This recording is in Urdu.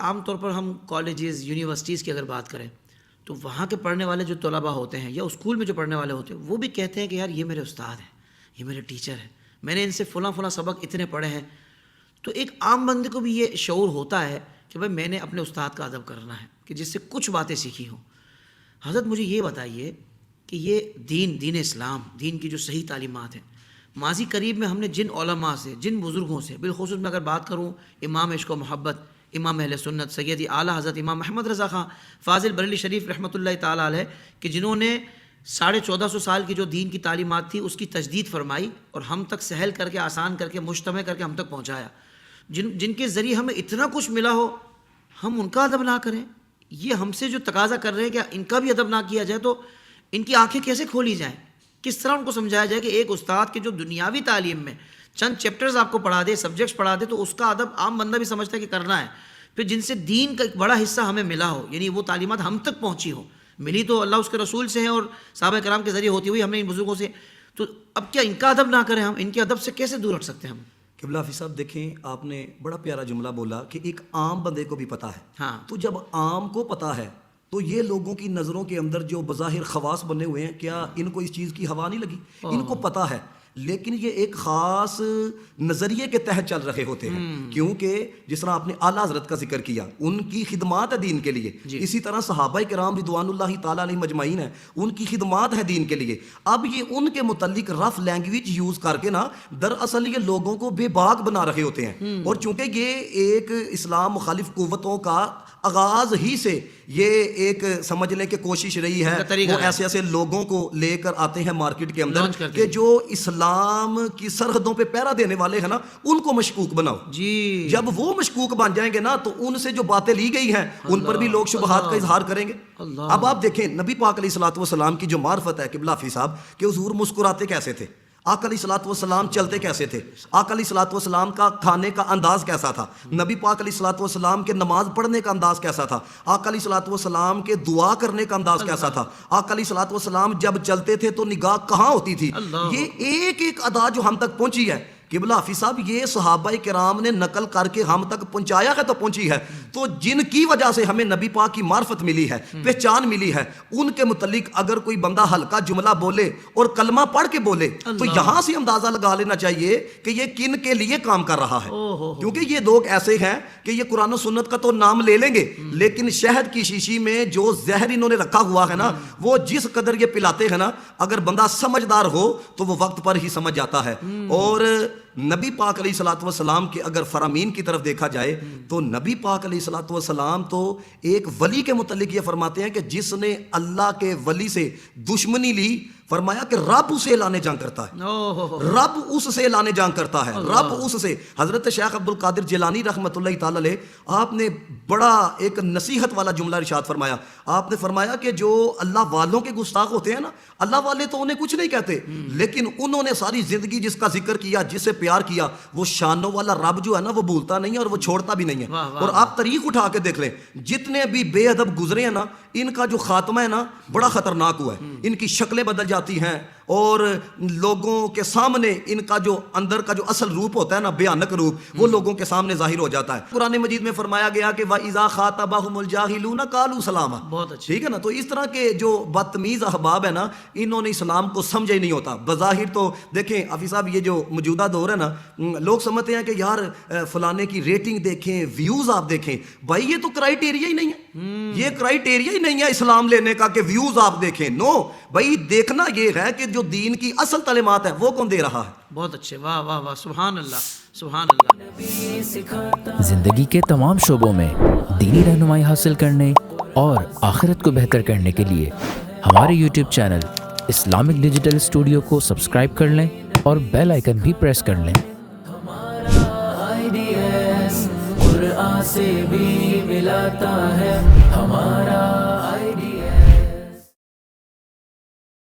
عام طور پر ہم کالجز یونیورسٹیز کی اگر بات کریں تو وہاں کے پڑھنے والے جو طلباء ہوتے ہیں یا اسکول میں جو پڑھنے والے ہوتے ہیں وہ بھی کہتے ہیں کہ یار یہ میرے استاد ہیں, یہ میرے ٹیچر ہیں, میں نے ان سے فلاں سبق اتنے پڑھے ہیں. تو ایک عام بندے کو بھی یہ شعور ہوتا ہے کہ بھائی میں نے اپنے استاد کا ادب کرنا ہے کہ جس سے کچھ باتیں سیکھی ہوں. حضرت مجھے یہ بتائیے کہ یہ دین اسلام, دین کی جو صحیح تعلیمات ہیں, ماضی قریب میں ہم نے جن علماء سے, جن بزرگوں سے, بالخصوص میں اگر بات کروں امام عشق و محبت, امام اہل سنت سیدی اعلیٰ حضرت امام محمد رضا خان فاضل بریلوی شریف رحمۃ اللہ تعالیٰ علیہ, کہ جنہوں نے 1450 سال کی جو دین کی تعلیمات تھی اس کی تجدید فرمائی اور ہم تک سہل کر کے, آسان کر کے, مجتمع کر کے ہم تک پہنچایا, جن کے ذریعے ہمیں اتنا کچھ ملا ہو, ہم ان کا ادب نہ کریں. یہ ہم سے جو تقاضا کر رہے ہیں کہ ان کا بھی ادب نہ کیا جائے تو ان کی آنکھیں کیسے کھولی جائیں, کس طرح ان کو سمجھایا جائے کہ ایک استاد کے جو دنیاوی تعلیم میں چند چیپٹرز آپ کو پڑھا دے, سبجیکٹس پڑھا دے, تو اس کا ادب عام بندہ بھی سمجھتا ہے کہ کرنا ہے. پھر جن سے دین کا ایک بڑا حصہ ہمیں ملا ہو, یعنی وہ تعلیمات ہم تک پہنچی ہو, ملی تو اللہ اس کے رسول سے ہیں اور صحابہ کرام کے ذریعے ہوتی ہوئی ہم نے ان بزرگوں سے, تو اب کیا ان کا ادب نہ کریں, ہم ان کے ادب سے کیسے دور رکھ سکتے ہیں ہم؟ قبلہ حافظ صاحب دیکھیں, آپ نے بڑا پیارا جملہ بولا کہ ایک عام بندے کو بھی پتہ ہے. ہاں, تو جب عام کو پتہ ہے تو یہ لوگوں کی نظروں کے اندر جو بظاہر خواص بنے ہوئے ہیں, کیا ان کو اس چیز کی ہوا نہیں لگی؟ ان کو پتہ ہے, لیکن یہ ایک خاص نظریے کے تحت چل رہے ہوتے ہیں. کیونکہ جس طرح آپ نے اعلیٰ حضرت کا ذکر کیا, ان کی خدمات ہے دین کے لیے, اسی طرح صحابہ کرام رضوان اللہ تعالیٰ علیہ مجمعین ہیں, ان کی خدمات ہے دین کے لیے. اب یہ ان کے متعلق رف لینگویج یوز کر کے نا دراصل یہ لوگوں کو بے باک بنا رہے ہوتے ہیں. اور چونکہ یہ ایک اسلام مخالف قوتوں کا آغاز ہی سے یہ ایک سمجھ لیں کہ کوشش رہی ہے, وہ ایسے لوگوں کو لے کر آتے ہیں مارکیٹ کے اندر کہ جو اسلام کی سرحدوں پہ پہرا دینے والے ہیں نا, ان کو مشکوک بناؤ. جی, جب وہ مشکوک بن جائیں گے نا تو ان سے جو باتیں لی گئی ہیں ان پر بھی لوگ شبہات کا اظہار کریں گے. اب آپ دیکھیں نبی پاک علیہ الصلوۃ والسلام کی جو معرفت ہے قبلہ حافظ صاحب, کہ حضور مسکراتے کیسے تھے, آقا علیہ الصلوۃ والسلام چلتے کیسے تھے, آقا علیہ الصلوۃ والسلام کا کھانے کا انداز کیسا تھا, نبی پاک علیہ الصلوۃ والسلام کے نماز پڑھنے کا انداز کیسا تھا, آقا علیہ الصلوۃ والسلام کے دعا کرنے کا انداز کیسا تھا, آقا علیہ الصلوۃ والسلام جب چلتے تھے تو نگاہ کہاں ہوتی تھی. یہ ایک ایک ادا جو ہم تک پہنچی ہے قبلہ حافظ صاحب, یہ صحابہ کرام نے نقل کر کے ہم تک پہنچایا ہے تو پہنچی ہے. تو جن کی وجہ سے ہمیں نبی پاک کی معرفت ملی ہے, پہچان ملی ہے, ان کے متعلق اگر کوئی بندہ ہلکا جملہ بولے اور کلمہ پڑھ کے بولے تو یہاں سے اندازہ لگا لینا چاہیے کہ یہ کن کے لیے کام کر رہا ہے. کیونکہ یہ لوگ ایسے ہیں کہ یہ قرآن و سنت کا تو نام لے لیں گے, لیکن شہد کی شیشی میں جو زہر انہوں نے رکھا ہوا ہے نا, وہ جس قدر یہ پلاتے ہیں نا, اگر بندہ سمجھدار ہو تو وہ وقت پر ہی سمجھ جاتا ہے. اور نبی پاک علیہ الصلوۃ والسلام کے اگر فرامین کی طرف دیکھا جائے تو نبی پاک علیہ الصلوۃ والسلام تو ایک ولی کے متعلق یہ فرماتے ہیں کہ جس نے اللہ کے ولی سے دشمنی لی, فرمایا کہ رب اسے لانے جنگ کرتا ہے, رب اس سے لانے جنگ کرتا ہے, رب اس سے. حضرت شیخ عبد القادر جیلانی رحمۃ اللہ تعالی علیہ, آپ نے بڑا ایک نصیحت والا جملہ ارشاد فرمایا. آپ نے فرمایا کہ جو اللہ والوں کے گستاخ ہوتے ہیں نا, اللہ والے تو انہیں کچھ نہیں کہتے, لیکن انہوں نے ساری زندگی جس کا ذکر کیا, جس سے پیار کیا, وہ شانوں والا رب جو ہے نا وہ بھولتا نہیں ہے اور وہ چھوڑتا بھی نہیں ہے. اور آپ تاریخ اٹھا کے دیکھ لیں, جتنے بھی بے ادب گزرے ہیں نا, ان کا جو خاتمہ ہے نا بڑا خطرناک ہوا ہے. ان کی شکلیں بدل جاتی ہیں اور لوگوں کے سامنے ان کا جو اندر کا جو اصل روپ ہوتا ہے نا, بھیانک روپ, وہ لوگوں کے سامنے ظاہر ہو جاتا ہے. قرآن مجید میں فرمایا گیا کہ وَإِذَا خَاطَبَهُمُ الْجَاهِلُونَ قَالُوا سَلَامًا. بہت اچھا, ٹھیک ہے نا. تو اس طرح کے جو بدتمیز احباب ہیں نا, انہوں نے اسلام کو سمجھا ہی نہیں ہوتا. بظاہر تو دیکھیں حافظ صاحب, یہ جو موجودہ دور ہے نا, لوگ سمجھتے ہیں کہ یار فلانے کی ریٹنگ دیکھیں, ویوز آپ دیکھیں. بھائی یہ تو کرائیٹیریا ہی نہیں ہے, یہ کرائیٹیریا ہی نہیں ہے اسلام لینے کا کہ ویوز آپ دیکھیں. نو بھائی, دیکھنا یہ ہے کہ جو دین کی اصل تعلیمات ہے وہ کون دے رہا ہے. بہت اچھے, واہ واہ واہ, سبحان اللہ سبحان اللہ. زندگی کے تمام شعبوں میں دینی رہنمائی حاصل کرنے اور آخرت کو بہتر کرنے کے لیے ہمارے YouTube channel Islamic digital studio کو سبسکرائب کر لیں اور بیل آئیکن بھی پریس کر لیں. قرآن سے بھی ملاتا ہے ہمارا